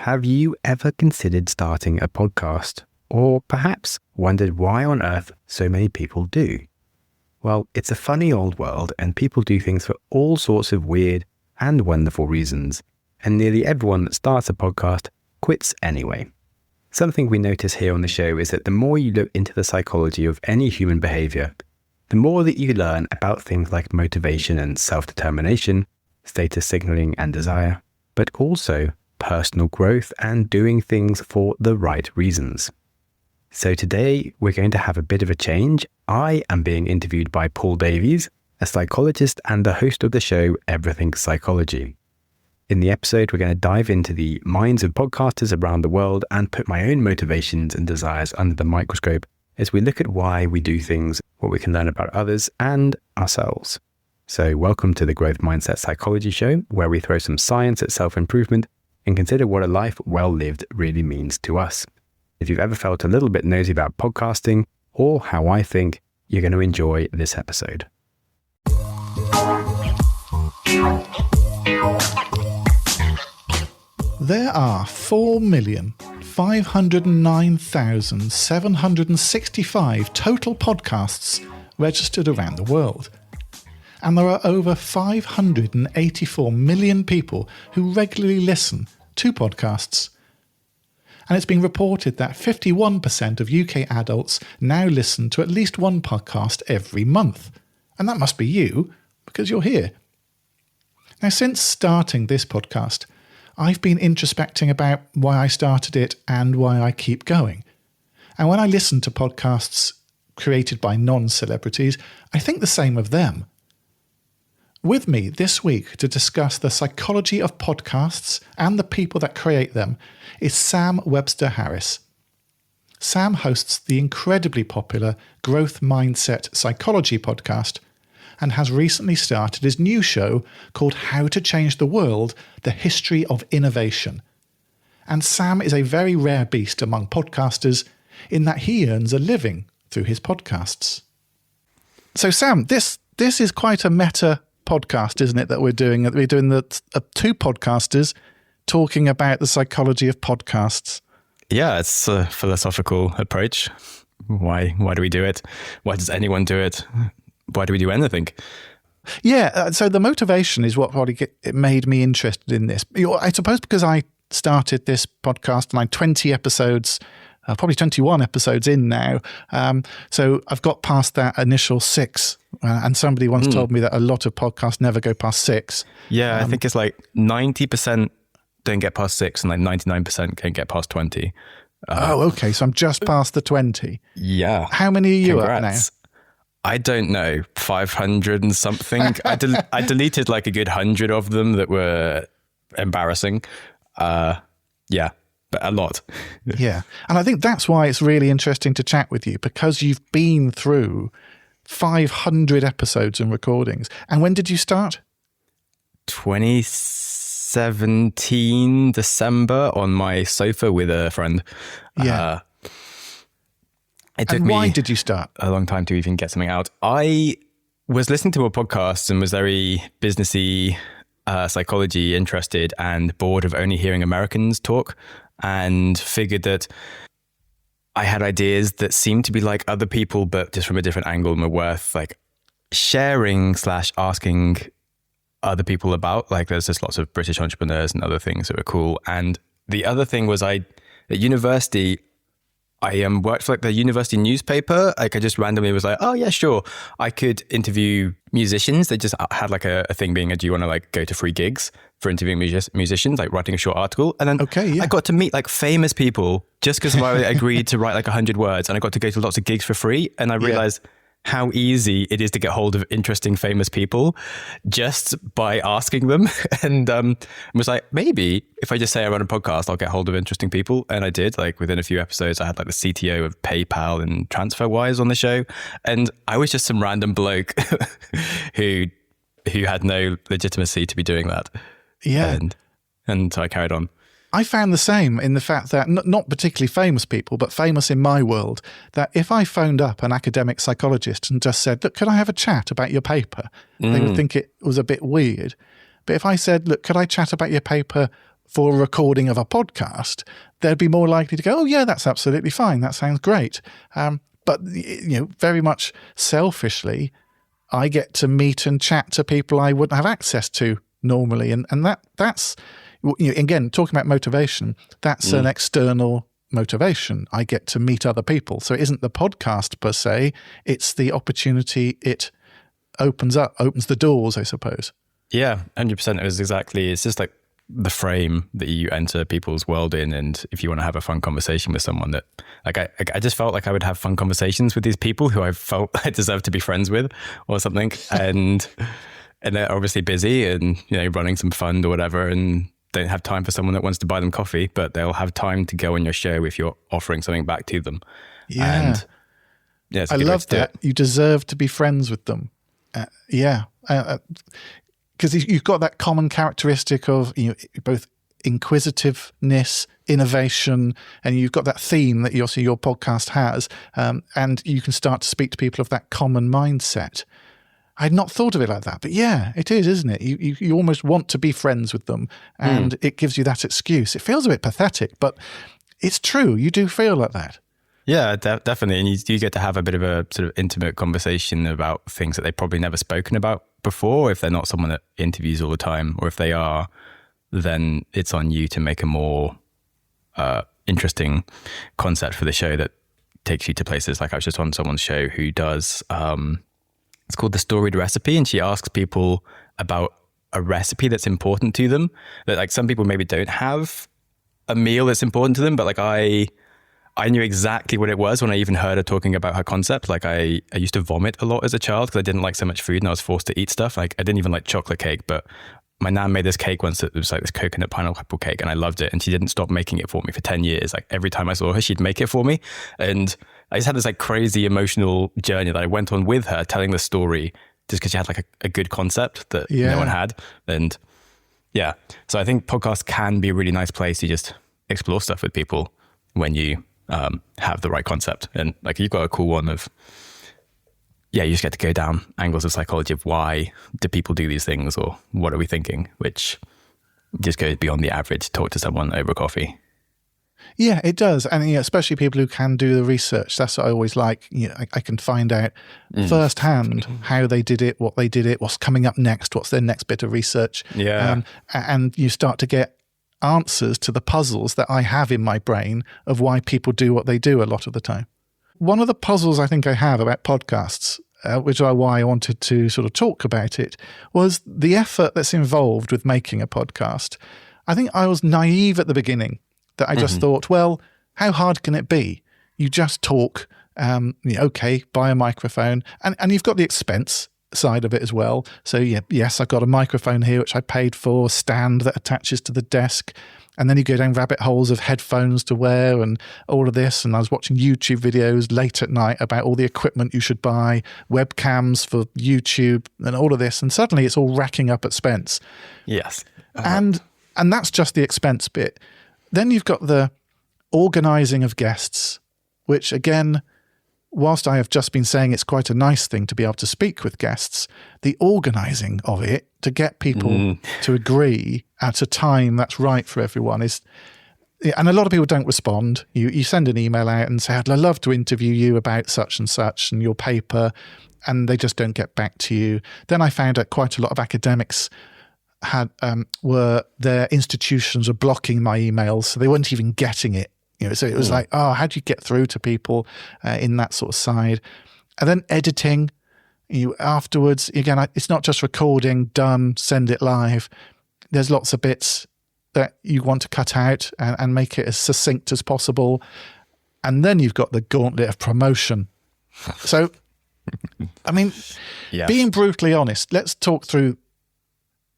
have you ever considered starting a podcast? Or perhaps wondered why on earth so many people do? Well, it's a funny old world and people do things for all sorts of weird and wonderful reasons. And nearly everyone that starts a podcast quits anyway. Something we notice here on the show is that the more you look into the psychology of any human behavior, the more that you learn about things like motivation and self-determination, status signaling and desire, but also personal growth and doing things for the right reasons. So today we're going to have a bit of a change. I am being interviewed by Paul Davies, a psychologist and the host of the show Everything Psychology. In the episode, we're going to dive into the minds of podcasters around the world and put my own motivations and desires under the microscope as we look at why we do things, what we can learn about others and ourselves. So welcome to the Growth Mindset Psychology Show, where we throw some science at self-improvement and consider what a life well lived really means to us. If you've ever felt a little bit nosy about podcasting or how I think, you're going to enjoy this episode. There are 4,509,765 total podcasts registered around the world. And there are over 584 million people who regularly listen to podcasts. And it's been reported that 51% of UK adults now listen to at least one podcast every month. And that must be you, because you're here. Now, since starting this podcast, I've been introspecting about why I started it and why I keep going. And when I listen to podcasts created by non-celebrities, I think the same of them. With me this week to discuss the psychology of podcasts and the people that create them is Sam Webster Harris. Sam hosts the incredibly popular Growth Mindset Psychology podcast and has recently started his new show called How to Change the World, The History of Innovation. And Sam is a very rare beast among podcasters in that he earns a living through his podcasts. So Sam, this is quite a meta podcast, isn't it, that we're doing? We're doing the two podcasters talking about the psychology of podcasts. Yeah, it's a philosophical approach. Why do we do it? Why does anyone do it? Why do we do anything? Yeah, so the motivation is what probably it made me interested in this. I suppose because I started this podcast and I'm 20 episodes, probably 21 episodes in now. So I've got past that initial 6. And somebody once told me that a lot of podcasts never go past 6. Yeah, I think it's like 90% don't get past 6 and like 99% can get past 20. Okay. So I'm just past the 20. Yeah. How many are you Congrats. at now? I don't know, 500 and something. I deleted like a good 100 of them that were embarrassing. Yeah, but a lot. Yeah. And I think that's why it's really interesting to chat with you, because you've been through 500 episodes and recordings. And when did you start? 2017, December, on my sofa with a friend. Yeah. It took and why me did you start? a long time to even get something out. I was listening to a podcast and was very businessy, psychology interested and bored of only hearing Americans talk, and figured that I had ideas that seemed to be like other people, but just from a different angle, and were worth like sharing / asking other people about. Like there's just lots of British entrepreneurs and other things that were cool. And the other thing was at university, I worked for like the university newspaper. Like I just randomly was like, oh yeah, sure. I could interview musicians. They just had like a thing being, do you want to like go to free gigs for interviewing musicians, like writing a short article? And then I got to meet like famous people just because I agreed to write like 100 words, and I got to go to lots of gigs for free. And I realized how easy it is to get hold of interesting, famous people just by asking them. And was like, maybe if I just say I run a podcast, I'll get hold of interesting people. And I did. Like within a few episodes, I had like the CTO of PayPal and TransferWise on the show. And I was just some random bloke who had no legitimacy to be doing that. Yeah. And so I carried on. I found the same in the fact that, not particularly famous people, but famous in my world, that if I phoned up an academic psychologist and just said, look, could I have a chat about your paper? They would think it was a bit weird. But if I said, look, could I chat about your paper for a recording of a podcast, they'd be more likely to go, oh yeah, that's absolutely fine. That sounds great. But very much selfishly, I get to meet and chat to people I wouldn't have access to normally. And that's, again, talking about motivation, that's an external motivation. I get to meet other people. So it isn't the podcast per se, it's the opportunity it opens the doors, I suppose. Yeah, 100%. It's just like the frame that you enter people's world in. And if you want to have a fun conversation with someone that, like, I just felt like I would have fun conversations with these people who I felt I deserved to be friends with or something. And they're obviously busy and, running some fund or whatever, and don't have time for someone that wants to buy them coffee, but they'll have time to go on your show if you're offering something back to them. Yeah. And yeah, I love that. You deserve to be friends with them. Because you've got that common characteristic of both inquisitiveness, innovation, and you've got that theme that your podcast has, and you can start to speak to people of that common mindset. I'd not thought of it like that, but yeah, it is, isn't it? You almost want to be friends with them, and it gives you that excuse. It feels a bit pathetic, but it's true. You do feel like that. Yeah, definitely. And you do get to have a bit of a sort of intimate conversation about things that they've probably never spoken about before, if they're not someone that interviews all the time, or if they are, then it's on you to make a more interesting concept for the show that takes you to places. Like I was just on someone's show who does, it's called The Storied Recipe, and she asks people about a recipe that's important to them, that like some people maybe don't have a meal that's important to them, but like I knew exactly what it was when I even heard her talking about her concept. Like I used to vomit a lot as a child because I didn't like so much food and I was forced to eat stuff. Like I didn't even like chocolate cake, but my nan made this cake once that was like this coconut pineapple cake, and I loved it. And she didn't stop making it for me for 10 years. Like every time I saw her, she'd make it for me. And I just had this like crazy emotional journey that I went on with her, telling the story just because she had like a good concept that no one had. And yeah, so I think podcasts can be a really nice place to just explore stuff with people when you have the right concept. And like you've got a cool one of, you just get to go down angles of psychology of why do people do these things, or what are we thinking, which just goes beyond the average talk to someone over coffee. Yeah, it does. And especially people who can do the research. That's what I always like. I can find out firsthand how they did it, what they did it, what's coming up next, what's their next bit of research. Yeah. And you start to get answers to the puzzles that I have in my brain of why people do what they do a lot of the time. One of the puzzles I think I have about podcasts, which are why I wanted to sort of talk about it, was the effort that's involved with making a podcast. I think I was naive at the beginning, that I just thought, well, how hard can it be? You just talk, okay, buy a microphone, and you've got the expense side of it as well. So yes, I've got a microphone here, which I paid for, stand that attaches to the desk. And then you go down rabbit holes of headphones to wear and all of this. And I was watching YouTube videos late at night about all the equipment you should buy, webcams for YouTube and all of this. And suddenly it's all racking up expense. Yes. And that's just the expense bit. Then you've got the organizing of guests, which again, whilst I have just been saying it's quite a nice thing to be able to speak with guests, the organizing of it to get people to agree at a time that's right for everyone is, and a lot of people don't respond. You send an email out and say, I'd love to interview you about such and your paper, and they just don't get back to you. Then I found out quite a lot of academics were their institutions were blocking my emails, so they weren't even getting it. So it was like, how do you get through to people in that sort of side? And then editing, afterwards, again, it's not just recording, done, send it live. There's lots of bits that you want to cut out and make it as succinct as possible. And then you've got the gauntlet of promotion. So, I mean, being brutally honest, let's talk through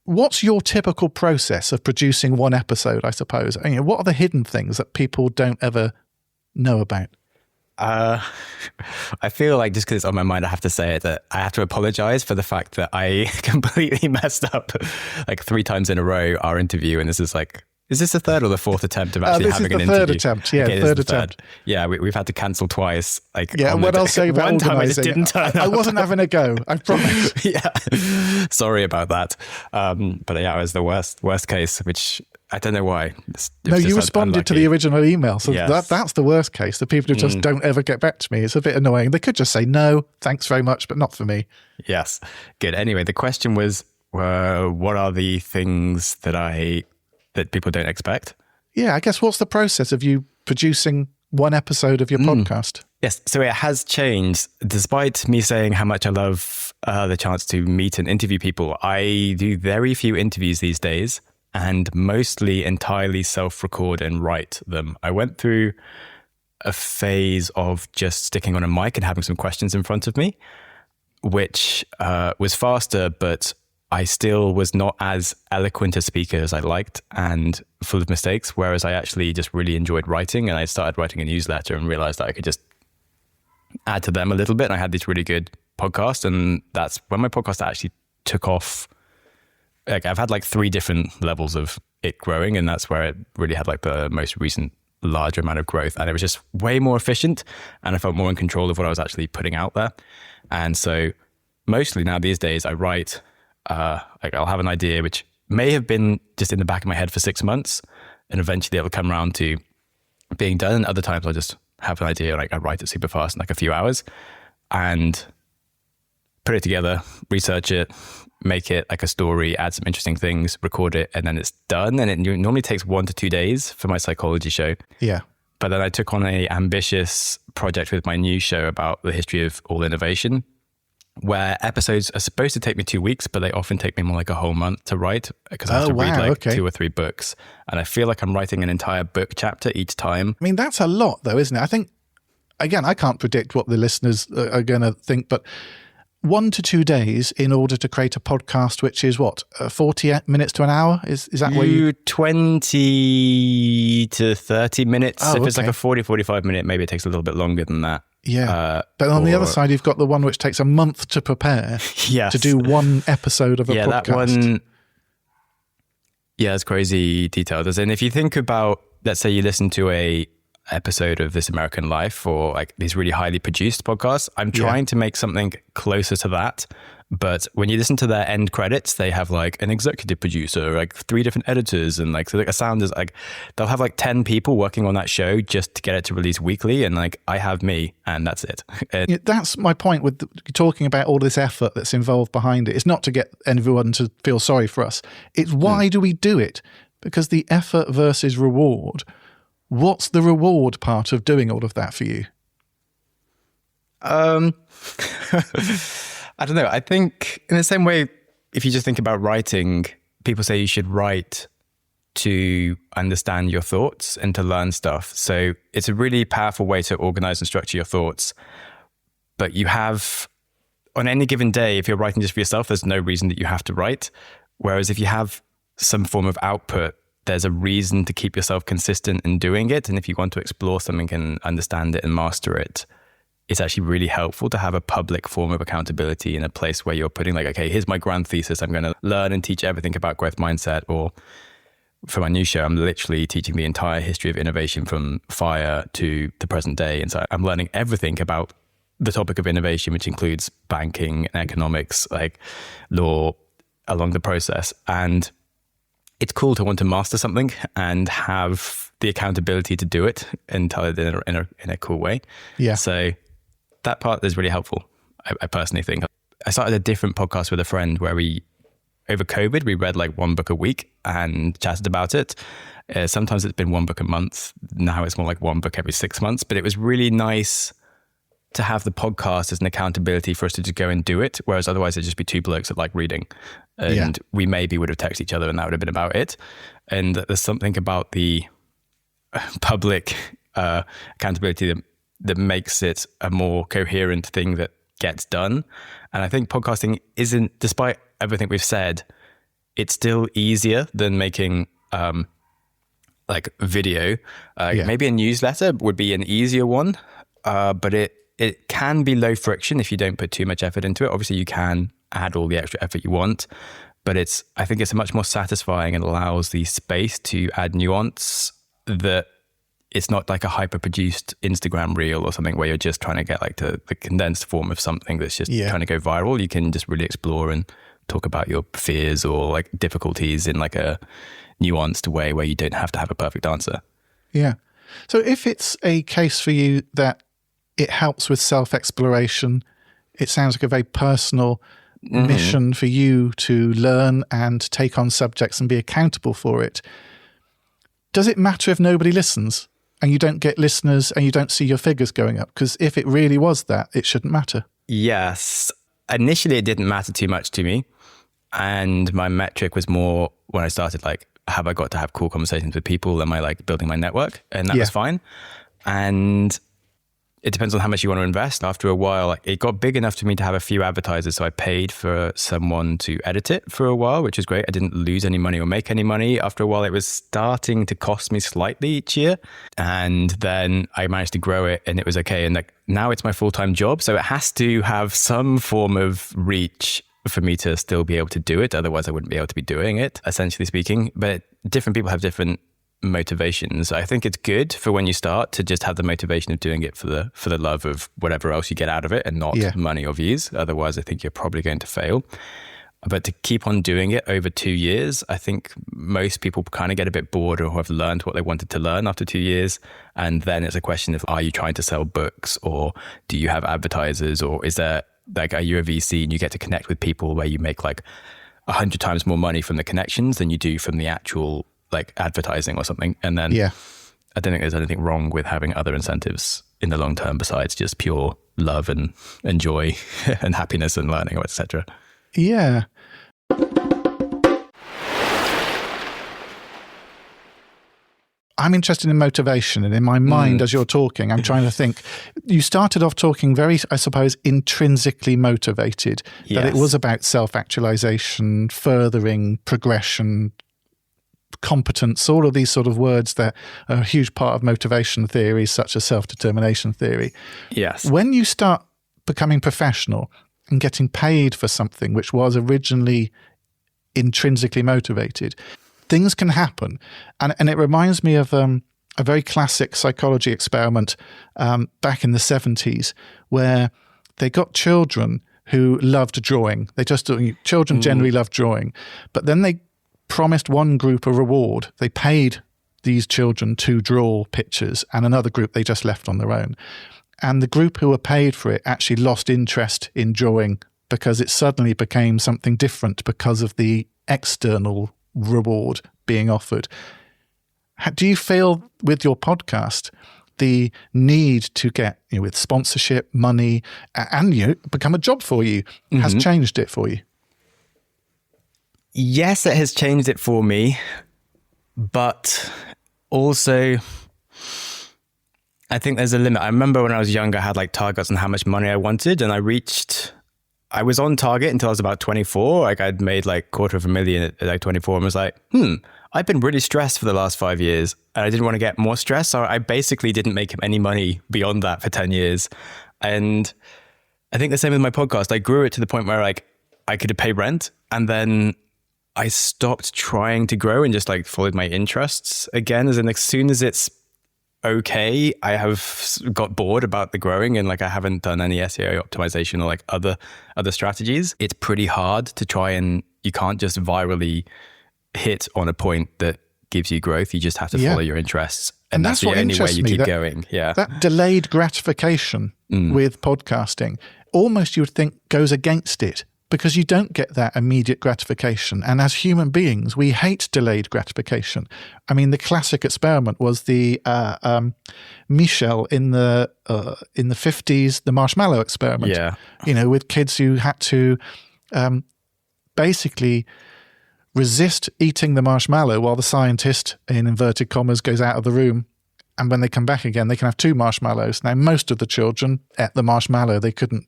what's your typical process of producing one episode, I suppose? What are the hidden things that people don't ever know about? I feel like just because it's on my mind, I have to say it, that I have to apologize for the fact that I completely messed up like 3 times in a row our interview. And this is like, is this the third or the fourth attempt of actually having an interview? Third attempt. Yeah, third attempt. Yeah, we've had to cancel twice. Like, what I'll say about one time I just organising, didn't turn up. I wasn't having a go, I promise. Yeah, sorry about that. But yeah, it was the worst case, which I don't know why. No, you responded to the original email. So Yes. that's the worst case. The people who just don't ever get back to me. It's a bit annoying. They could just say, no, thanks very much, but not for me. Yes. Good. Anyway, the question was, what are the things that people don't expect? Yeah, I guess what's the process of you producing one episode of your podcast? Yes. So it has changed. Despite me saying how much I love the chance to meet and interview people, I do very few interviews these days and mostly entirely self-record and write them. I went through a phase of just sticking on a mic and having some questions in front of me, which was faster, but I still was not as eloquent a speaker as I liked and full of mistakes, whereas I actually just really enjoyed writing, and I started writing a newsletter and realized that I could just add to them a little bit. And I had this really good podcast, and that's when my podcast actually took off. Like I've had like 3 different levels of it growing, and that's where it really had like the most recent larger amount of growth, and it was just way more efficient, and I felt more in control of what I was actually putting out there. And so mostly now these days I write, like I'll have an idea which may have been just in the back of my head for 6 months, and eventually it'll come around to being done. And other times I'll just have an idea, like I write it super fast in like a few hours and put it together, research it, make it like a story, add some interesting things, record it, and then it's done. And it normally takes 1 to 2 days for my psychology show. Yeah. But then I took on an ambitious project with my new show about the history of all innovation, where episodes are supposed to take me 2 weeks, but they often take me more like a whole month to write, because I have to read like 2 or 3 books. And I feel like I'm writing an entire book chapter each time. I mean, that's a lot though, isn't it? I think, again, I can't predict what the listeners are going to think, but 1 to 2 days in order to create a podcast, which is what, 40 minutes to an hour? Is that where you... 20 to 30 minutes. Oh, if it's okay. like a 40, 45 minute, maybe it takes a little bit longer than that. Yeah. But on the other side, you've got the one which takes a month to prepare Yes. to do one episode of a podcast. That one, it's crazy detailed. As in, if you think about, let's say you listen to a episode of This American Life or like these really highly produced podcasts, I'm trying to make something closer to that. But when you listen to their end credits, they have like an executive producer, like 3 different editors, and like, so like a sound is like, they'll have like 10 people working on that show just to get it to release weekly. And like, I have me, and that's it. Yeah, that's my point with talking about all this effort that's involved behind it. It's not to get everyone to feel sorry for us. It's why do we do it? Because the effort versus reward. What's the reward part of doing all of that for you? I don't know. I think in the same way, if you just think about writing, people say you should write to understand your thoughts and to learn stuff. So it's a really powerful way to organize and structure your thoughts. But you have, on any given day, if you're writing just for yourself, there's no reason that you have to write. Whereas if you have some form of output, there's a reason to keep yourself consistent in doing it. And if you want to explore something and understand it and master it, it's actually really helpful to have a public form of accountability in a place where you're putting like, okay, here's my grand thesis. I'm going to learn and teach everything about growth mindset. Or for my new show, I'm literally teaching the entire history of innovation from FIRE to the present day. And so I'm learning everything about the topic of innovation, which includes banking and economics, like law along the process. And it's cool to want to master something and have the accountability to do it and tell it in a cool way. Yeah. So that part is really helpful, I personally think. I started a different podcast with a friend where over COVID, we read like 1 book a week and chatted about it. Sometimes it's been 1 book a month. Now it's more like 1 book every 6 months. But it was really nice to have the podcast as an accountability for us to just go and do it. Whereas otherwise it'd just be 2 blokes that like reading. And we maybe would have texted each other and that would have been about it. And there's something about the public accountability that makes it a more coherent thing that gets done. And I think podcasting isn't, despite everything we've said, it's still easier than making like video. Maybe a newsletter would be an easier one, but it can be low friction if you don't put too much effort into it. Obviously, you can add all the extra effort you want, but I think it's much more satisfying and allows the space to add nuance that it's not like a hyper-produced Instagram reel or something where you're just trying to get like the condensed form of something that's just trying to go viral. You can just really explore and talk about your fears or like difficulties in like a nuanced way where you don't have to have a perfect answer. Yeah. So if it's a case for you that it helps with self-exploration, it sounds like a very personal mission for you to learn and take on subjects and be accountable for it. Does it matter if nobody listens and you don't get listeners and you don't see your figures going up? Because if it really was that, it shouldn't matter. Yes. Initially, it didn't matter too much to me. And my metric was more when I started, like, have I got to have cool conversations with people? Am I like building my network? And that was fine. And it depends on how much you want to invest. After a while, like, it got big enough for me to have a few advertisers. So I paid for someone to edit it for a while, which was great. I didn't lose any money or make any money. After a while, it was starting to cost me slightly each year. And then I managed to grow it and it was okay. And like, now it's my full-time job. So it has to have some form of reach for me to still be able to do it. Otherwise, I wouldn't be able to be doing it, essentially speaking. But different people have different motivations. I think it's good for when you start to just have the motivation of doing it for the love of whatever else you get out of it and not money or views. Otherwise, I think you're probably going to fail. But to keep on doing it over 2 years, I think most people kind of get a bit bored or have learned what they wanted to learn after 2 years. And then it's a question of, are you trying to sell books, or do you have advertisers, or is there, like, are you a VC and you get to connect with people where you make like 100 times more money from the connections than you do from the actual like advertising or something? And then I don't think there's anything wrong with having other incentives in the long term besides just pure love and joy and happiness and learning, etc. Yeah. I'm interested in motivation, and in my mind, as you're talking, I'm trying to think. You started off talking very, I suppose, intrinsically motivated, that it was about self-actualization, furthering, progression, competence, all of these sort of words that are a huge part of motivation theories, such as self-determination theory. Yes. When you start becoming professional and getting paid for something which was originally intrinsically motivated, things can happen. And it reminds me of a very classic psychology experiment back in the 70s, where they got children who loved drawing. Children generally love drawing. But then they promised one group a reward. They paid these children to draw pictures, and another group they just left on their own. And the group who were paid for it actually lost interest in drawing because it suddenly became something different because of the external reward being offered. Do you feel with your podcast the need to get, with sponsorship, money, and become a job for you has changed it for you? Yes, it has changed it for me, but also I think there's a limit. I remember when I was younger, I had like targets on how much money I wanted, and I was on target until I was about 24. Like, I'd made like $250,000 at like 24 and was like, I've been really stressed for the last 5 years and I didn't want to get more stress. So I basically didn't make any money beyond that for 10 years. And I think the same with my podcast. I grew it to the point where like I could pay rent, and then I stopped trying to grow and just like followed my interests again. As soon as it's okay, I have got bored about the growing, and like I haven't done any SEO optimization or like other strategies. It's pretty hard to try, and you can't just virally hit on a point that gives you growth. You just have to follow your interests, and that's the only way you keep going. Yeah, that delayed gratification with podcasting almost you would think goes against it, because you don't get that immediate gratification. And as human beings, we hate delayed gratification. I mean, the classic experiment was the Michel in the 50s, the marshmallow experiment. Yeah. With kids who had to basically resist eating the marshmallow while the scientist, in inverted commas, goes out of the room. And when they come back again, they can have 2 marshmallows. Now, most of the children ate the marshmallow. They couldn't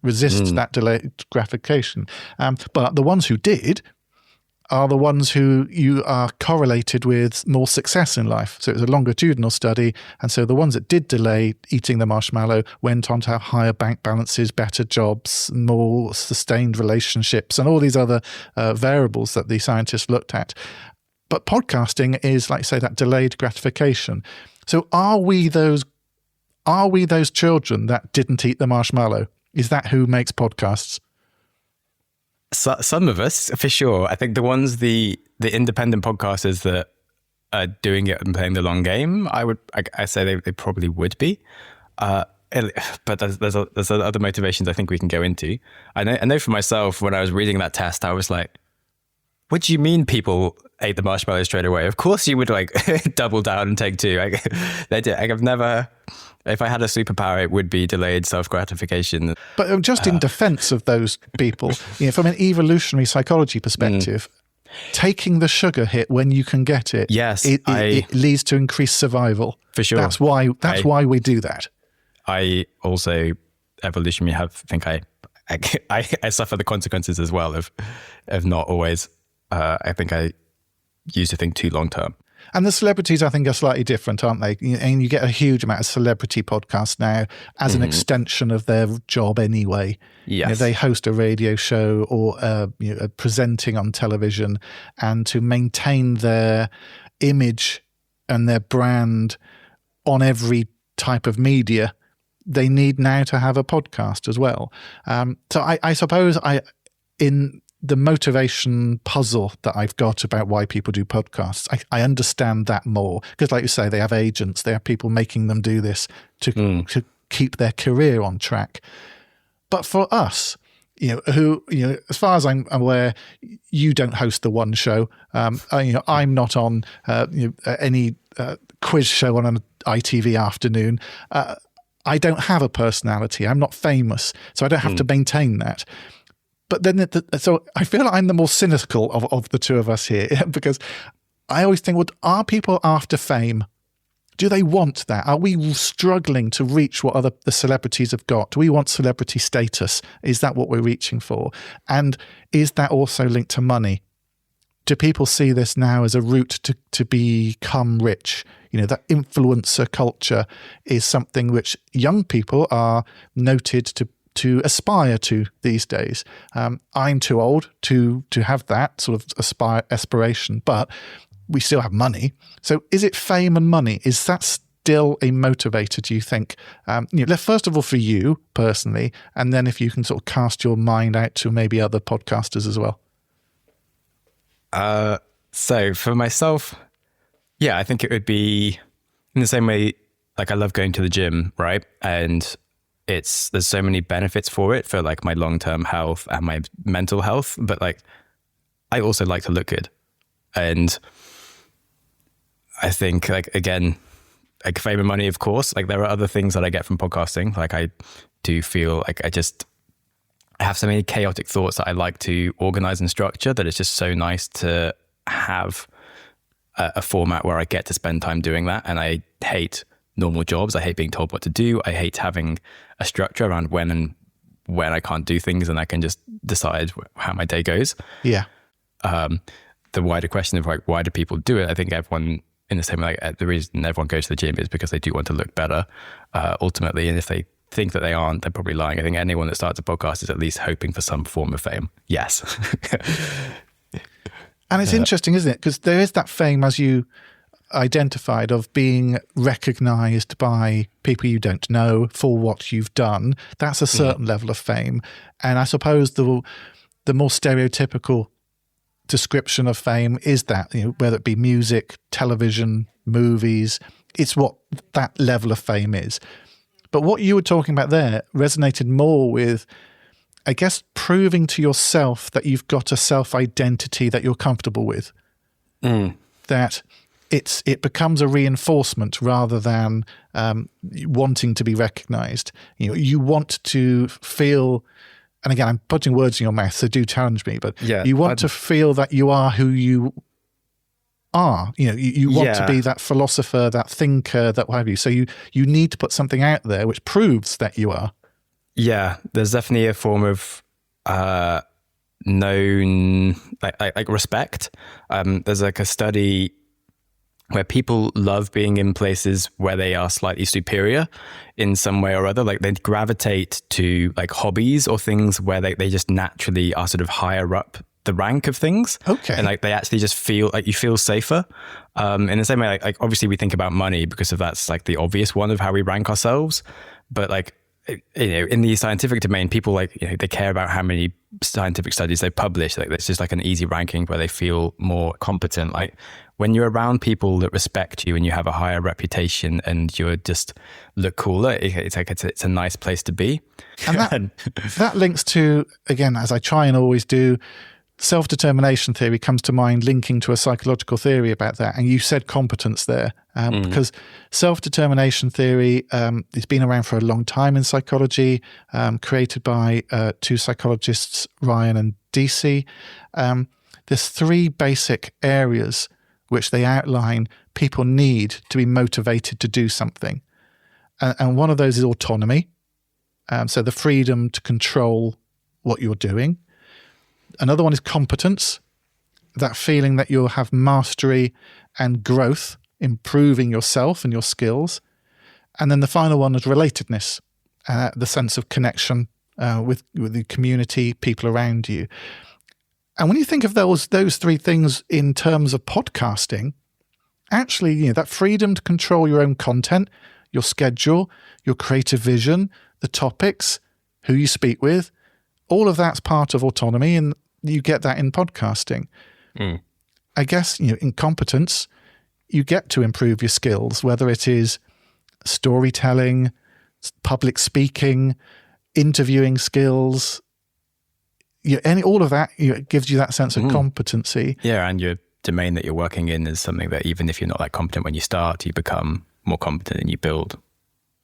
resist that delayed gratification. But the ones who did are the ones who you are correlated with more success in life. So it was a longitudinal study. And so the ones that did delay eating the marshmallow went on to have higher bank balances, better jobs, more sustained relationships, and all these other variables that the scientists looked at. But podcasting is, like, say, that delayed gratification. So are we those children that didn't eat the marshmallow? Is that who makes podcasts? So, some of us, for sure. I think the ones, the the independent podcasters that are doing it and playing the long game, I say they probably would be. But there's other motivations I think we can go into. I know for myself, when I was reading that test, I was like, what do you mean people ate the marshmallow straight away? Of course you would like double down and take two. They did. I've never, if I had a superpower, it would be delayed self-gratification. But just in defense of those people, from an evolutionary psychology perspective, taking the sugar hit when you can get it, yes, it leads to increased survival. For sure. That's why we do that. I also evolutionarily think I suffer the consequences as well of not always. I think I used to think too long term. And the celebrities, I think, are slightly different, aren't they? And you get a huge amount of celebrity podcasts now as an extension of their job anyway. Yes. They host a radio show or are presenting on television, and to maintain their image and their brand on every type of media, they need now to have a podcast as well. So I suppose in the motivation puzzle that I've got about why people do podcasts, I understand that more, because like you say, they have agents, they have people making them do this to keep their career on track. But for us, who, as far as I'm aware, you don't host the one show. I'm not on any quiz show on an ITV afternoon. I don't have a personality. I'm not famous, so I don't have to maintain that. But then, so I feel like I'm the more cynical of the two of us here, because I always think, well, are people after fame? Do they want that? Are we struggling to reach what the celebrities have got? Do we want celebrity status? Is that what we're reaching for? And is that also linked to money? Do people see this now as a route to become rich? That influencer culture is something which young people are noted to aspire to these days. I'm too old to have that sort of aspiration, but we still have money. So is it fame and money? Is that still a motivator, do you think? First of all, for you personally, and then if you can sort of cast your mind out to maybe other podcasters as well. So for myself, yeah, I think it would be in the same way, like I love going to the gym, right? And there's so many benefits for it, for like my long-term health and my mental health, but like I also like to look good. And I think, like, again, like fame and money, of course, like there are other things that I get from podcasting. Like I do feel like I have so many chaotic thoughts that I like to organize and structure, that it's just so nice to have a format where I get to spend time doing that. And I hate normal jobs. I hate being told what to do. I hate having a structure around when I can't do things and I can just decide how my day goes. Yeah. The wider question of like, why do people do it? I think everyone, in the same way, like the reason everyone goes to the gym is because they do want to look better, ultimately. And if they think that they aren't, they're probably lying. I think anyone that starts a podcast is at least hoping for some form of fame. Yes. And it's interesting, isn't it? Because there is that fame, as you identified, of being recognized by people you don't know for what you've done. That's a certain level of fame. And I suppose the more stereotypical description of fame is that, whether it be music, television, movies, it's what that level of fame is. But what you were talking about there resonated more with, I guess, proving to yourself that you've got a self-identity that you're comfortable with. That it becomes a reinforcement rather than wanting to be recognized. You want to feel, and again, I'm putting words in your mouth, so do challenge me, but you want to feel that you are who you are. You want to be that philosopher, that thinker, that what have you. So you need to put something out there which proves that you are. Yeah, there's definitely a form of known like respect. There's like a study where people love being in places where they are slightly superior in some way or other. Like they gravitate to like hobbies or things where they just naturally are sort of higher up the rank of things. Okay. And like they actually just feel like you feel safer. In the same way, like obviously we think about money because of that's like the obvious one of how we rank ourselves. But like in the scientific domain, people they care about how many scientific studies they publish. Like it's just like an easy ranking where they feel more competent. Like when you're around people that respect you and you have a higher reputation and you just look cooler, it's a nice place to be. And that links to, again, as I try and always do, self-determination theory comes to mind, linking to a psychological theory about that. And you said competence there, because self-determination theory has been around for a long time in psychology, created by two psychologists, Ryan and Davies. There's three basic areas which they outline people need to be motivated to do something. And one of those is autonomy. So the freedom to control what you're doing. Another one is competence, that feeling that you'll have mastery and growth, improving yourself and your skills. And then the final one is relatedness, the sense of connection with the community, people around you. And when you think of those three things in terms of podcasting, actually, that freedom to control your own content, your schedule, your creative vision, the topics, who you speak with, all of that's part of autonomy, and you get that in podcasting. I guess, in competence, you get to improve your skills, whether it is storytelling, public speaking, interviewing skills, all of that gives you that sense of competency. Yeah, and your domain that you're working in is something that even if you're not that competent when you start, you become more competent and you build.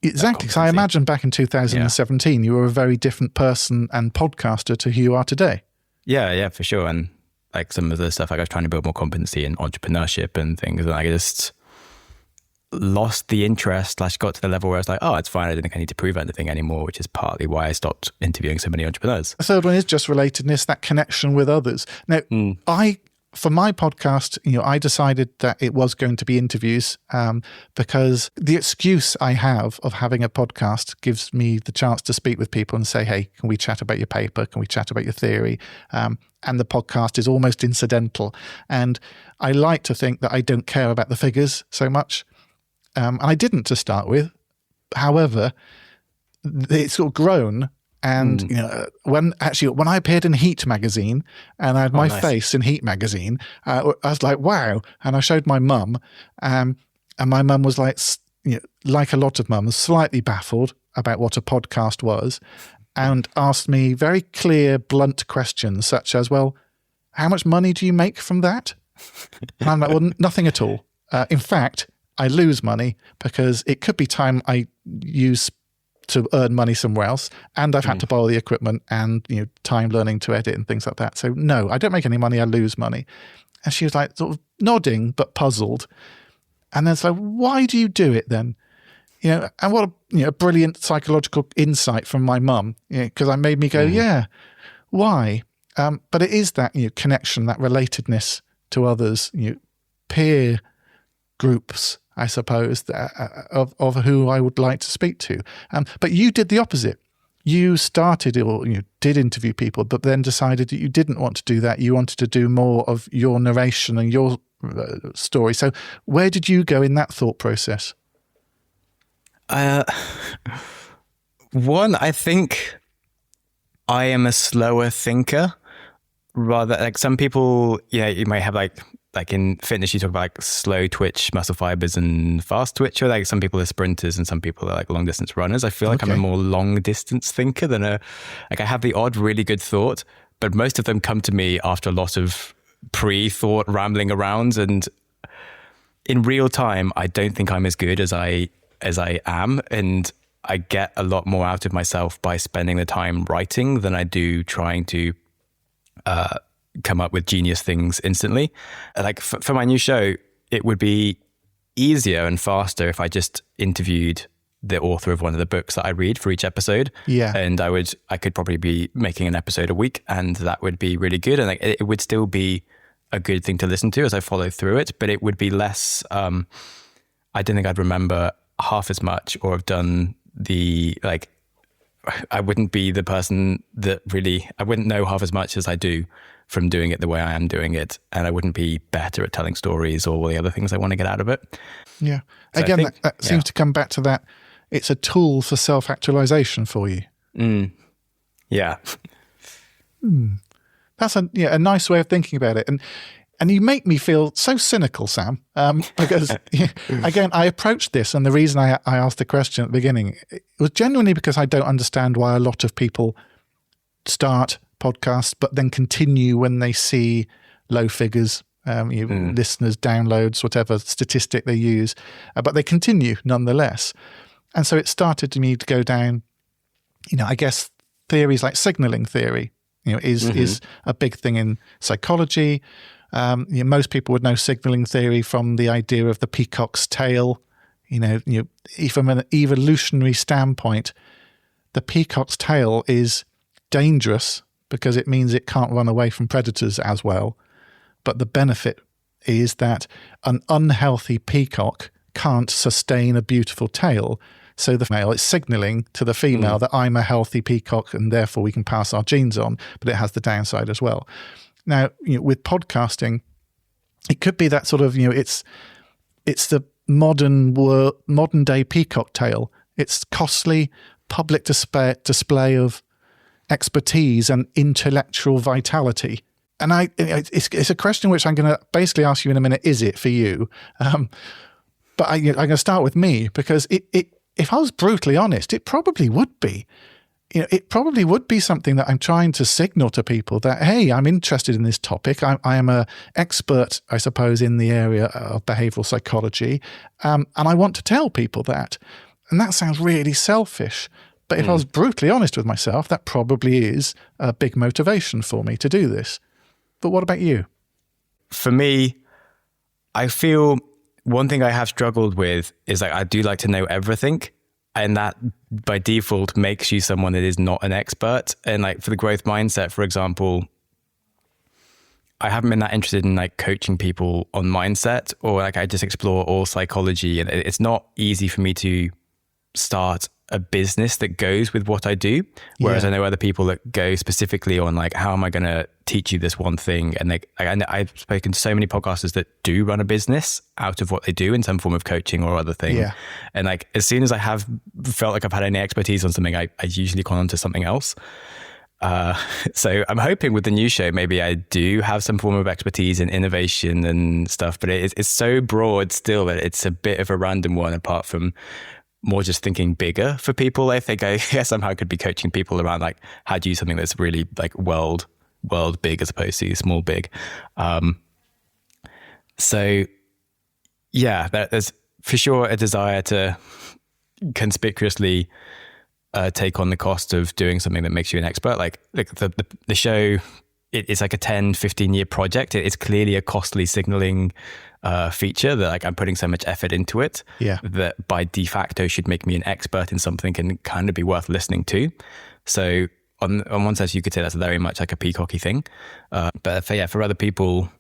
Exactly. So I imagine back in 2017, you were a very different person and podcaster to who you are today. Yeah, for sure. And like some of the stuff, like I was trying to build more competency in entrepreneurship and things, and I just lost the interest, got to the level where I was like, oh, it's fine. I don't think I need to prove anything anymore, which is partly why I stopped interviewing so many entrepreneurs. The third one is just relatedness, that connection with others. Now, for my podcast, I decided that it was going to be interviews because the excuse I have of having a podcast gives me the chance to speak with people and say, hey, can we chat about your paper? Can we chat about your theory? And the podcast is almost incidental. And I like to think that I don't care about the figures so much. And I didn't to start with. However, it's sort of grown. And when I appeared in Heat magazine and I had my face in Heat magazine, I was like, wow. And I showed my mum, and my mum was like a lot of mums, slightly baffled about what a podcast was, and asked me very clear, blunt questions such as, well, how much money do you make from that? And I'm like, well, nothing at all. In fact, I lose money because it could be time I use to earn money somewhere else, and I've had to borrow the equipment and time learning to edit and things like that. So no, I don't make any money, I lose money. And she was like sort of nodding but puzzled. And then it's like, why do you do it then? And what a brilliant psychological insight from my mum, because I made me go, yeah, why? But it is that connection, that relatedness to others, peer groups, I suppose, of who I would like to speak to. But you did the opposite. You started or you did interview people, but then decided that you didn't want to do that. You wanted to do more of your narration and your story. So where did you go in that thought process? One, I think I am a slower thinker. Rather, like some people, you might have like in fitness, you talk about like slow twitch muscle fibers and fast twitch, or like some people are sprinters and some people are like long distance runners. I feel like I'm a more long distance thinker than I have the odd really good thought, but most of them come to me after a lot of pre-thought rambling around. And in real time, I don't think I'm as good as I am. And I get a lot more out of myself by spending the time writing than I do trying to come up with genius things instantly. Like for my new show, it would be easier and faster if I just interviewed the author of one of the books that I read for each episode. Yeah. And I could probably be making an episode a week, and that would be really good. And like, it would still be a good thing to listen to as I follow through it, but it would be less, I don't think I'd remember half as much or have done I wouldn't be the person that I wouldn't know half as much as I do from doing it the way I am doing it. And I wouldn't be better at telling stories or all the other things I want to get out of it. Yeah. So again, that seems to come back to that, it's a tool for self-actualization for you. Yeah. That's a nice way of thinking about it. And you make me feel so cynical, Sam, because, again, I approached this, and the reason I asked the question at the beginning, it was genuinely because I don't understand why a lot of people start podcasts but then continue when they see low figures, listeners, downloads, whatever statistic they use, but they continue nonetheless. And so it started to me to go down, I guess theories like signaling theory, is a big thing in psychology. Most people would know signaling theory from the idea of the peacock's tail. From an evolutionary standpoint, the peacock's tail is dangerous because it means it can't run away from predators as well. But the benefit is that an unhealthy peacock can't sustain a beautiful tail. So the male is signaling to the female that I'm a healthy peacock and therefore we can pass our genes on, but it has the downside as well. Now, with podcasting, it could be that sort of, it's the modern day peacock tail. It's costly public display of expertise and intellectual vitality. And it's a question which I'm going to basically ask you in a minute. Is it for you? But I'm going to start with me, because if I was brutally honest, it probably would be. It probably would be something that I'm trying to signal to people that, hey, I'm interested in this topic. I am an expert, I suppose, in the area of behavioral psychology, and I want to tell people that. And that sounds really selfish. But if I was brutally honest with myself, that probably is a big motivation for me to do this. But what about you? For me, I feel one thing I have struggled with is I do like to know everything. And that by default makes you someone that is not an expert. And for the growth mindset, for example, I haven't been that interested in coaching people on mindset, or I just explore all psychology. And it's not easy for me to start a business that goes with what I do. Whereas I know other people that go specifically on how am I going to teach you this one thing? And I've spoken to so many podcasters that do run a business out of what they do in some form of coaching or other thing. Yeah. And as soon as I have felt like I've had any expertise on something, I usually gone on to something else. So I'm hoping with the new show, maybe I do have some form of expertise in innovation and stuff, but it's so broad still that it's a bit of a random one, apart from more just thinking bigger for people. I think I somehow could be coaching people around how do you do something that's really world big as opposed to small big. So yeah, there's for sure a desire to conspicuously take on the cost of doing something that makes you an expert. The show, it's a 10-15 year project. It's clearly a costly signaling feature that I'm putting so much effort into it that by de facto should make me an expert in something and kind of be worth listening to. So on one sense, you could say that's very much a peacocky thing. But for other people,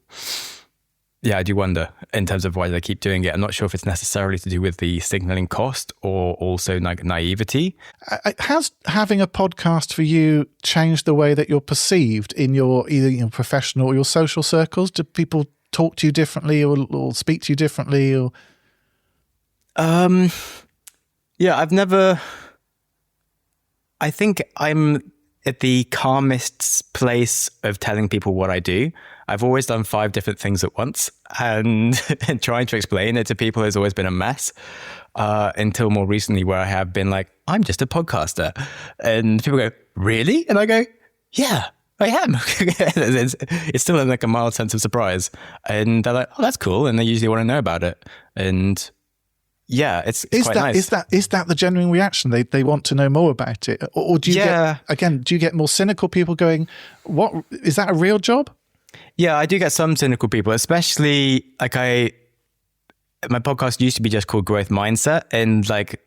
I do wonder in terms of why they keep doing it. I'm not sure if it's necessarily to do with the signaling cost or also naivety. Has having a podcast for you changed the way that you're perceived in either your professional or your social circles? Do people talk to you differently or speak to you differently? Or I think I'm at the calmest place of telling people what I do. I've always done 5 different things at once, and trying to explain it to people has always been a mess, until more recently, where I have been I'm just a podcaster. And people go, really? And I go, yeah, I am. It's still a mild sense of surprise. And they're like, oh, that's cool. And they usually want to know about it. And yeah, it's quite nice. Is that the genuine reaction? They want to know more about it? Or do you get more cynical people going, what, is that a real job? Yeah, I do get some cynical people, especially my podcast used to be just called Growth Mindset, and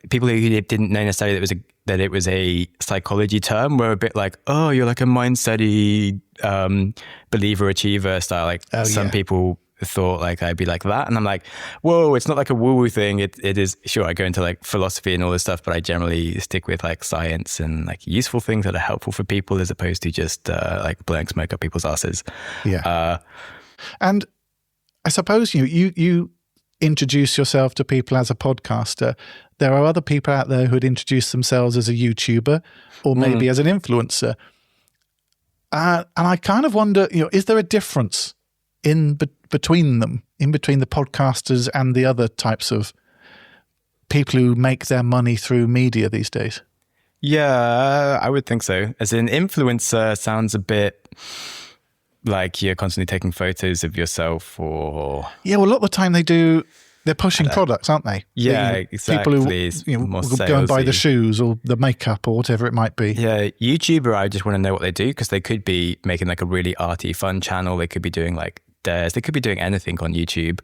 people who didn't know necessarily that it was a psychology term were a bit oh, you're a mindset-y believer achiever style. Some people thought I'd be like that, and I'm whoa, it's not a woo-woo thing. It is, sure, I go into philosophy and all this stuff, but I generally stick with science and useful things that are helpful for people, as opposed to just blowing smoke up people's asses. And I suppose you introduce yourself to people as a podcaster. There are other people out there who would introduce themselves as a YouTuber or maybe as an influencer. And I kind of wonder, is there a difference between them, in between the podcasters and the other types of people who make their money through media these days? Yeah, I would think so. As an influencer sounds a bit like you're constantly taking photos of yourself or... Yeah, well, a lot of the time they're pushing products, aren't they? Yeah, exactly. People who go and buy the shoes or the makeup or whatever it might be. Yeah, YouTuber, I just want to know what they do, because they could be making like a really arty, fun channel. They could be doing like dares. They could be doing anything on YouTube.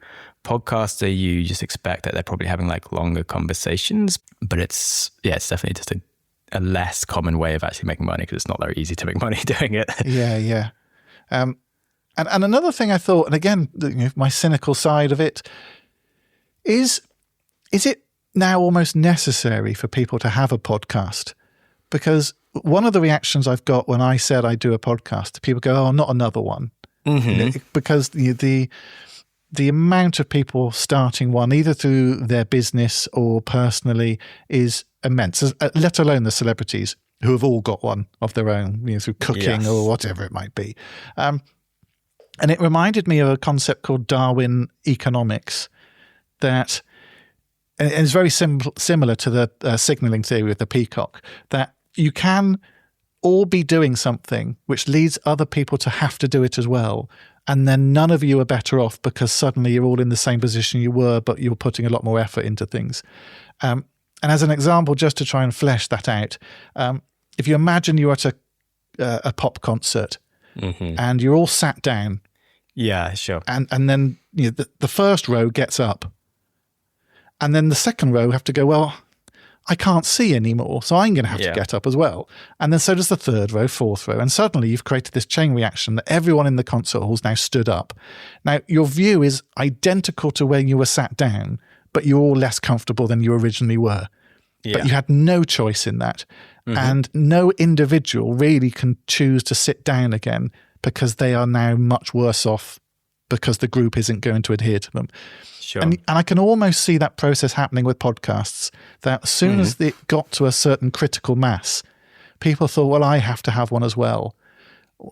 Podcaster, you just expect that they're probably having like longer conversations, but it's definitely just a less common way of actually making money, because it's not very easy to make money doing it. Yeah. And another thing I thought, and again, my cynical side of it, is it now almost necessary for people to have a podcast? Because one of the reactions I've got when I said I do a podcast, people go, "Oh, not another one." Mm-hmm. Because the amount of people starting one, either through their business or personally, is immense, let alone the celebrities who have all got one of their own, through cooking or whatever it might be. And it reminded me of a concept called Darwin economics that, and it's very similar to the signaling theory with the peacock, that you can all be doing something which leads other people to have to do it as well. And then none of you are better off because suddenly you're all in the same position you were, but you're putting a lot more effort into things. And as an example, just to try and flesh that out, if you imagine you're at a pop concert and you're all sat down. Yeah, sure. And then the first row gets up. And then the second row have to go, well, I can't see anymore, so I'm going to have to get up as well. And then so does the third row, fourth row. And suddenly you've created this chain reaction that everyone in the concert hall's now stood up. Now, your view is identical to when you were sat down, but you're all less comfortable than you originally were. Yeah. But you had no choice in that. Mm-hmm. And no individual really can choose to sit down again because they are now much worse off because the group isn't going to adhere to them. Sure. And I can almost see that process happening with podcasts, that as soon as it got to a certain critical mass, people thought, well, I have to have one as well.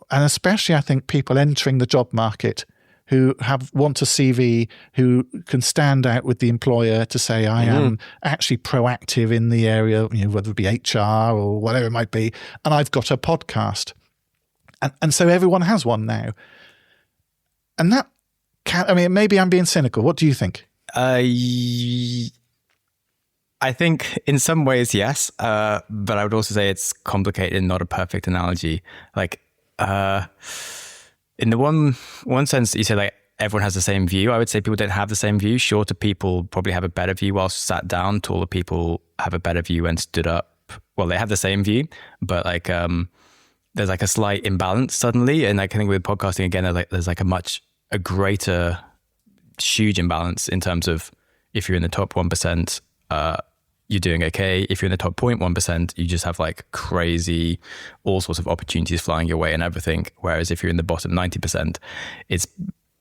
And especially, I think, people entering the job market who want a CV, who can stand out with the employer to say, I am actually proactive in the area, whether it be HR or whatever it might be, and I've got a podcast. And so everyone has one now. And that maybe I'm being cynical. What do you think? I think in some ways, yes. But I would also say it's complicated and not a perfect analogy. Like, in the one sense, you say like everyone has the same view. I would say people don't have the same view. Shorter people probably have a better view whilst sat down. Taller people have a better view and stood up. Well, they have the same view, but like there's like a slight imbalance suddenly. And like, I think with podcasting again, there's like a greater, huge imbalance in terms of if you're in the top 1%, you're doing okay. If you're in the top 0.1%, you just have like crazy, all sorts of opportunities flying your way and everything. Whereas if you're in the bottom 90%,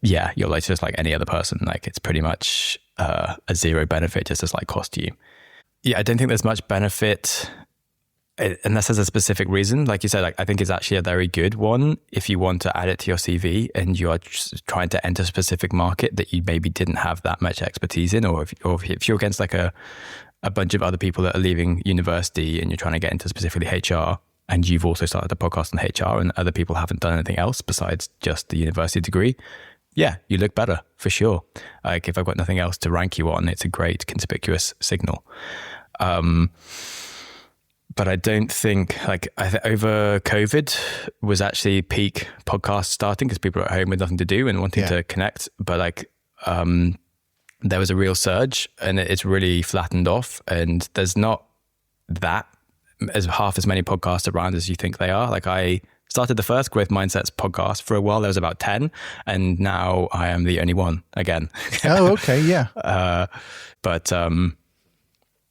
you're like just like any other person. Like it's pretty much a zero benefit, just as like cost you. Yeah, I don't think there's much benefit unless there's a specific reason. Like you said, like I think it's actually a very good one if you want to add it to your CV and you are trying to enter a specific market that you maybe didn't have that much expertise in, or if you're against like a bunch of other people that are leaving university and you're trying to get into specifically HR, and you've also started a podcast on HR and other people haven't done anything else besides just the university degree, yeah, you look better for sure. Like if I've got nothing else to rank you on, it's a great conspicuous signal. But I don't think over COVID was actually peak podcast starting because people are at home with nothing to do and wanting to connect. But like, there was a real surge and it's really flattened off, and there's not half as many podcasts around as you think they are. Like I started the first Growth Mindsets podcast. For a while there was about 10, and now I am the only one again. Oh, okay. Yeah.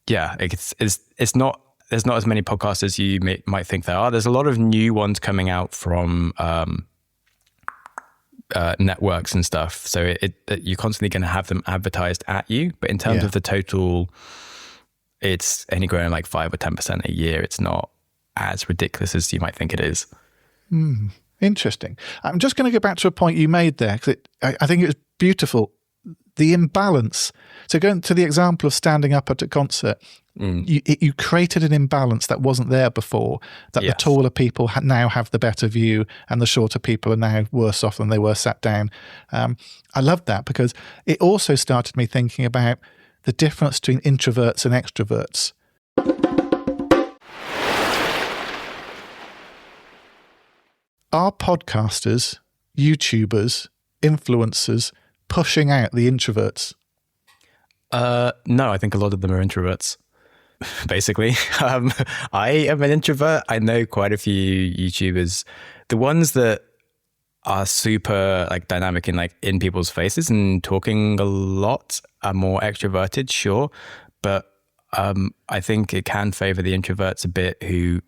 It's not, there's not as many podcasts as you might think there are. There's a lot of new ones coming out from networks and stuff. So you're constantly going to have them advertised at you. But in terms of the total, it's only growing like 5 or 10% a year. It's not as ridiculous as you might think it is. Interesting. I'm just going to go back to a point you made there, because I think it was beautiful. The imbalance. So going to the example of standing up at a concert, you created an imbalance that wasn't there before, that the taller people now have the better view and the shorter people are now worse off than they were sat down. I loved that because it also started me thinking about the difference between introverts and extroverts. Are podcasters, YouTubers, influencers pushing out the introverts? No, I think a lot of them are introverts, basically. I am an introvert. I know quite a few YouTubers. The ones that are super like dynamic and like in people's faces and talking a lot are more extroverted, sure. But I think it can favor the introverts a bit who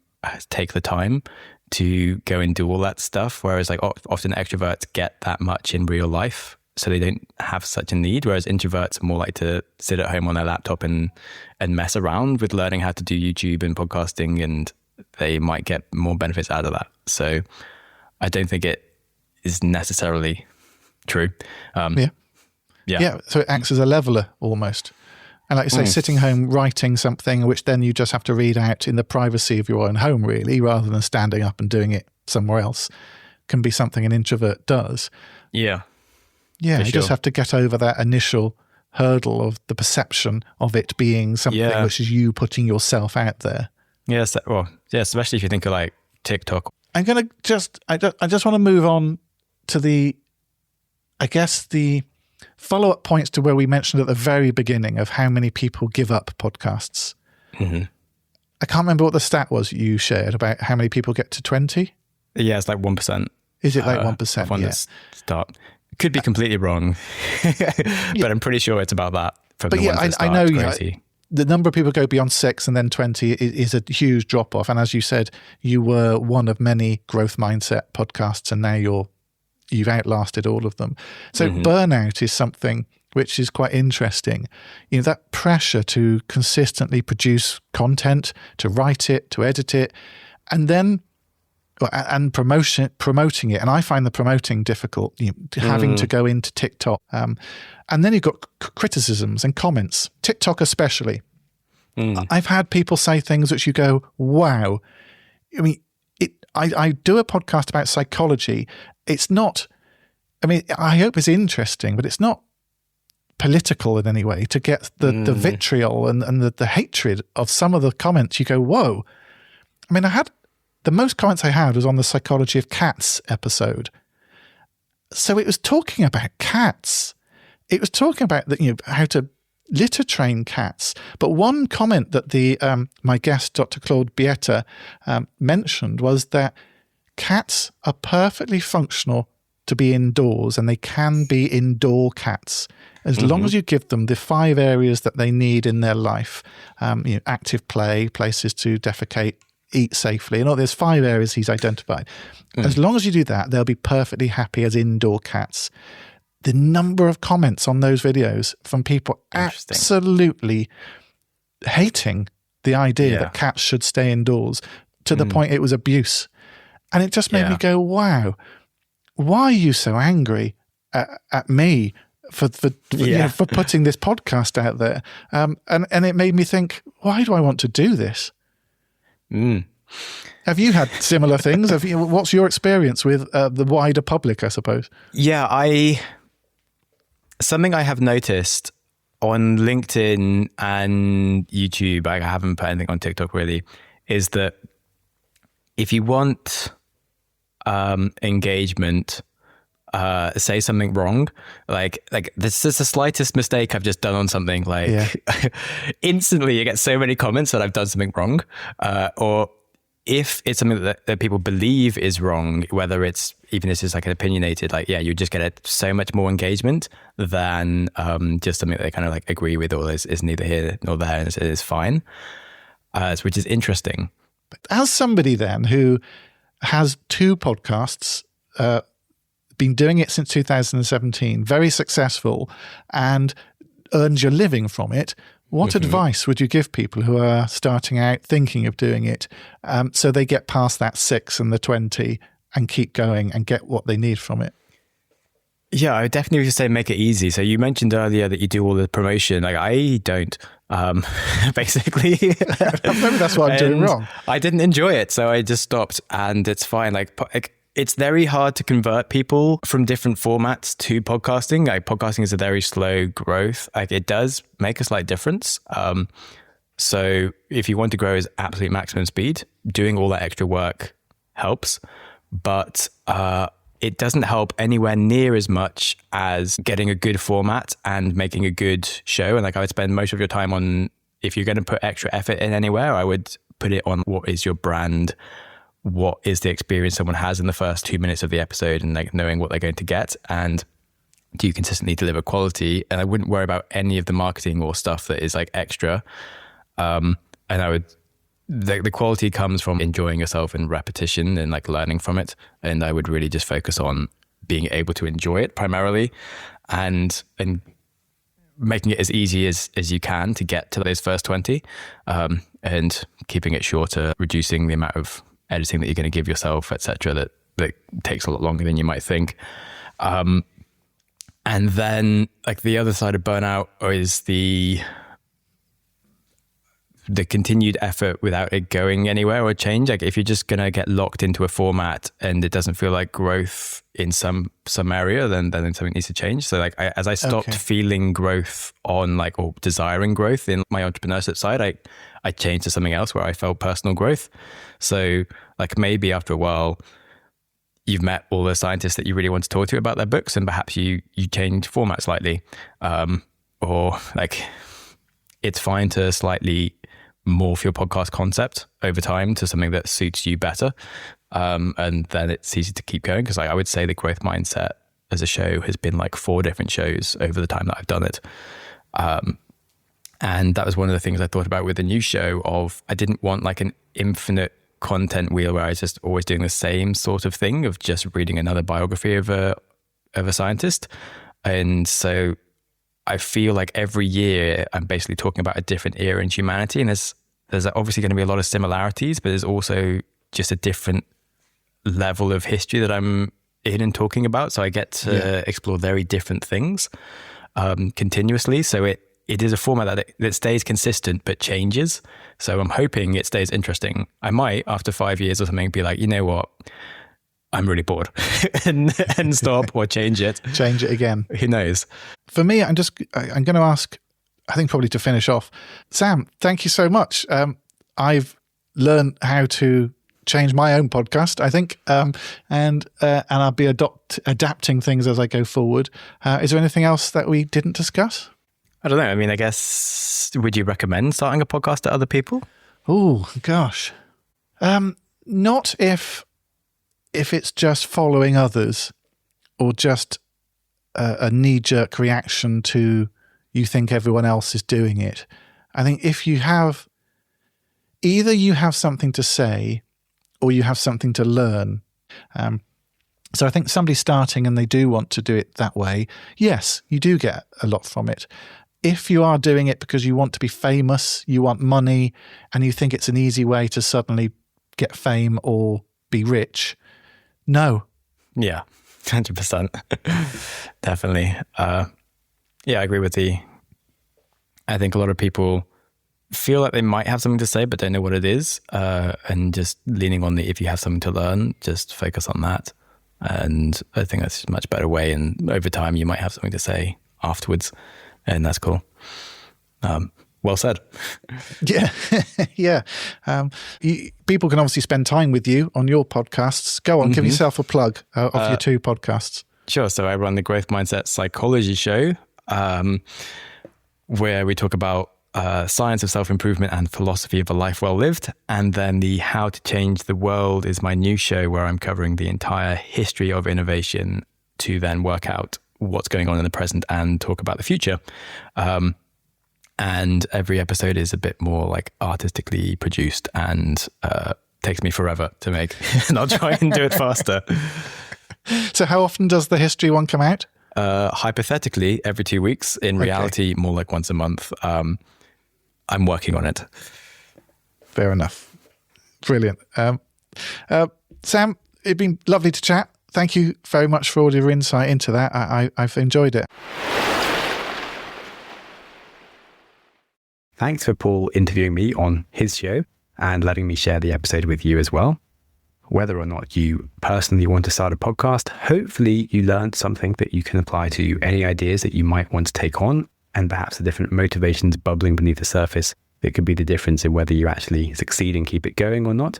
take the time to go and do all that stuff. Whereas like often extroverts get that much in real life, so they don't have such a need. Whereas introverts are more like to sit at home on their laptop and mess around with learning how to do YouTube and podcasting, and they might get more benefits out of that. So I don't think it is necessarily true. Yeah. So it acts as a leveler almost. And like you say, sitting home writing something which then you just have to read out in the privacy of your own home, really, rather than standing up and doing it somewhere else, can be something an introvert does. Yeah. Yeah, you just have to get over that initial hurdle of the perception of it being something which is you putting yourself out there. Yes, especially if you think of like TikTok. I'm going to I just want to move on to the follow-up points to where we mentioned at the very beginning of how many people give up podcasts. Mm-hmm. I can't remember what the stat was you shared about how many people get to 20. Yeah, it's like 1%. Is it like 1%? Yeah. Start. Could be completely wrong, but I'm pretty sure it's about that. I know the number of people go beyond 6 and then 20 is a huge drop-off. And as you said, you were one of many growth mindset podcasts, and now you've outlasted all of them. So burnout is something which is quite interesting. You know, that pressure to consistently produce content, to write it, to edit it, and then promoting it. And I find the promoting difficult, having to go into TikTok. And then you've got criticisms and comments, TikTok especially. I've had people say things which you go, wow. I mean, I do a podcast about psychology. It's not, I mean, I hope it's interesting, but it's not political in any way to get the vitriol and the hatred of some of the comments. You go, whoa. I mean, the most comments I had was on the Psychology of Cats episode. So it was talking about cats. It was talking about how to litter train cats. But one comment that my guest, Dr. Claude Bieta, mentioned was that cats are perfectly functional to be indoors, and they can be indoor cats as long as you give them the 5 areas that they need in their life. Active play, places to defecate, eat safely. There's 5 areas he's identified. As long as you do that, they'll be perfectly happy as indoor cats. The number of comments on those videos from people absolutely hating the idea that cats should stay indoors, to the point it was abuse. And it just made me go, wow, why are you so angry at me for putting this podcast out there? And it made me think, why do I want to do this? Have you had similar things? What's your experience with the wider public, I suppose? Yeah, something I have noticed on LinkedIn and YouTube, I haven't put anything on TikTok really, is that if you want engagement, say something wrong, like this is the slightest mistake I've just done on something, instantly you get so many comments that I've done something wrong, or if it's something that people believe is wrong, whether it's even if it's like an opinionated, you just get so much more engagement than just something that they kind of like agree with, or is neither here nor there, and is fine, which is interesting. But as somebody then who has 2 podcasts, been doing it since 2017, very successful, and earned your living from it, what advice would you give people who are starting out thinking of doing it, so they get past that 6 and the 20 and keep going and get what they need from it? Yeah, I would definitely just say make it easy. So you mentioned earlier that you do all the promotion. Like I don't, basically. Maybe that's what I'm doing wrong. I didn't enjoy it, so I just stopped, and it's fine. Like it's very hard to convert people from different formats to podcasting. Like podcasting is a very slow growth. Like it does make a slight difference. So if you want to grow as absolute maximum speed, doing all that extra work helps, but it doesn't help anywhere near as much as getting a good format and making a good show. And like I would spend most of your time on, if you're going to put extra effort in anywhere, I would put it on what is your brand, what is the experience someone has in the first 2 minutes of the episode, and like knowing what they're going to get, and do you consistently deliver quality. And I wouldn't worry about any of the marketing or stuff that is like extra. And I would, the quality comes from enjoying yourself and repetition and like learning from it. And I would really just focus on being able to enjoy it primarily, and making it as easy as you can to get to those first 20, and keeping it shorter, reducing the amount of editing that you're going to give yourself, etc. That takes a lot longer than you might think. And then like the other side of burnout is the continued effort without it going anywhere or change. Like if you're just going to get locked into a format and it doesn't feel like growth in some area, then something needs to change. So like as I stopped feeling growth on like, or desiring growth in my entrepreneurship side, I changed to something else where I felt personal growth. So like maybe after a while, you've met all the scientists that you really want to talk to about their books, and perhaps you change format slightly, or like it's fine to slightly morph your podcast concept over time to something that suits you better. And then it's easy to keep going. Cause like I would say the growth mindset as a show has been like 4 different shows over the time that I've done it. And that was one of the things I thought about with the new show of, I didn't want like an infinite content wheel where I was just always doing the same sort of thing of just reading another biography of a scientist. And so I feel like every year I'm basically talking about a different era in humanity, and there's obviously going to be a lot of similarities, but there's also just a different level of history that I'm in and talking about. So I get to explore very different things continuously. So it is a format that stays consistent but changes. So I'm hoping it stays interesting. I might, after 5 years or something, be like, you know what? I'm really bored and stop or change it. Change it again. Who knows? For me, I'm going to ask, I think probably to finish off, Sam, thank you so much. I've learned how to change my own podcast, I think, and I'll be adapting things as I go forward. Is there anything else that we didn't discuss? I don't know. I mean, I guess, would you recommend starting a podcast to other people? Oh, gosh. Not if it's just following others, or just a knee-jerk reaction to you think everyone else is doing it. I think if you have, either you have something to say or you have something to learn. So I think somebody starting and they do want to do it that way, yes, you do get a lot from it. If you are doing it because you want to be famous, you want money, and you think it's an easy way to suddenly get fame or be rich, no. Yeah, 100%. Definitely. Yeah, I agree with I think a lot of people feel like they might have something to say, but don't know what it is. And just leaning on if you have something to learn, just focus on that. And I think that's a much better way. And over time, you might have something to say afterwards. And that's cool. Well said. Yeah. Yeah. People can obviously spend time with you on your podcasts. Go on, give yourself a plug of your 2 podcasts. Sure. So I run the Growth Mindset Psychology Show, where we talk about science of self-improvement and philosophy of a life well lived. And then the How to Change the World is my new show, where I'm covering the entire history of innovation to then work out what's going on in the present and talk about the future. And every episode is a bit more like artistically produced and takes me forever to make. And I'll try and do it faster. So how often does the history one come out? Hypothetically, every 2 weeks. In reality, more like once a month. I'm working on it. Fair enough. Brilliant. Sam, it's been lovely to chat. Thank you very much for all your insight into that. I've enjoyed it. Thanks for Paul interviewing me on his show and letting me share the episode with you as well. Whether or not you personally want to start a podcast, hopefully you learned something that you can apply to any ideas that you might want to take on, and perhaps the different motivations bubbling beneath the surface that could be the difference in whether you actually succeed and keep it going or not.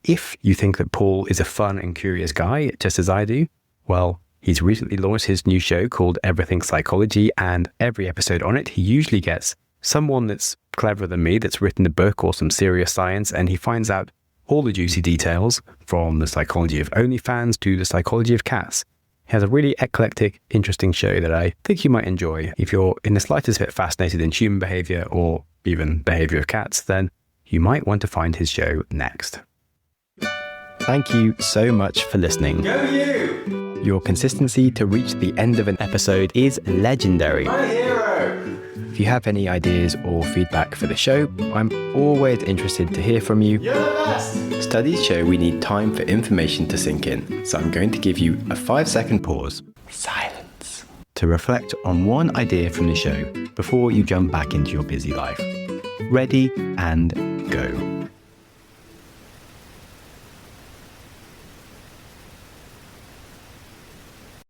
If you think that Paul is a fun and curious guy, just as I do, well, he's recently launched his new show called Everything Psychology, and every episode on it, he usually gets someone that's cleverer than me, that's written a book or some serious science, and he finds out all the juicy details, from the psychology of OnlyFans to the psychology of cats. He has a really eclectic, interesting show that I think you might enjoy. If you're in the slightest bit fascinated in human behavior or even behavior of cats, then you might want to find his show next. Thank you so much for listening. Go you! Your consistency to reach the end of an episode is legendary. My hero! If you have any ideas or feedback for the show, I'm always interested to hear from you. You're the best! Studies show we need time for information to sink in, so I'm going to give you a 5-second pause. Silence. To reflect on one idea from the show before you jump back into your busy life. Ready and go.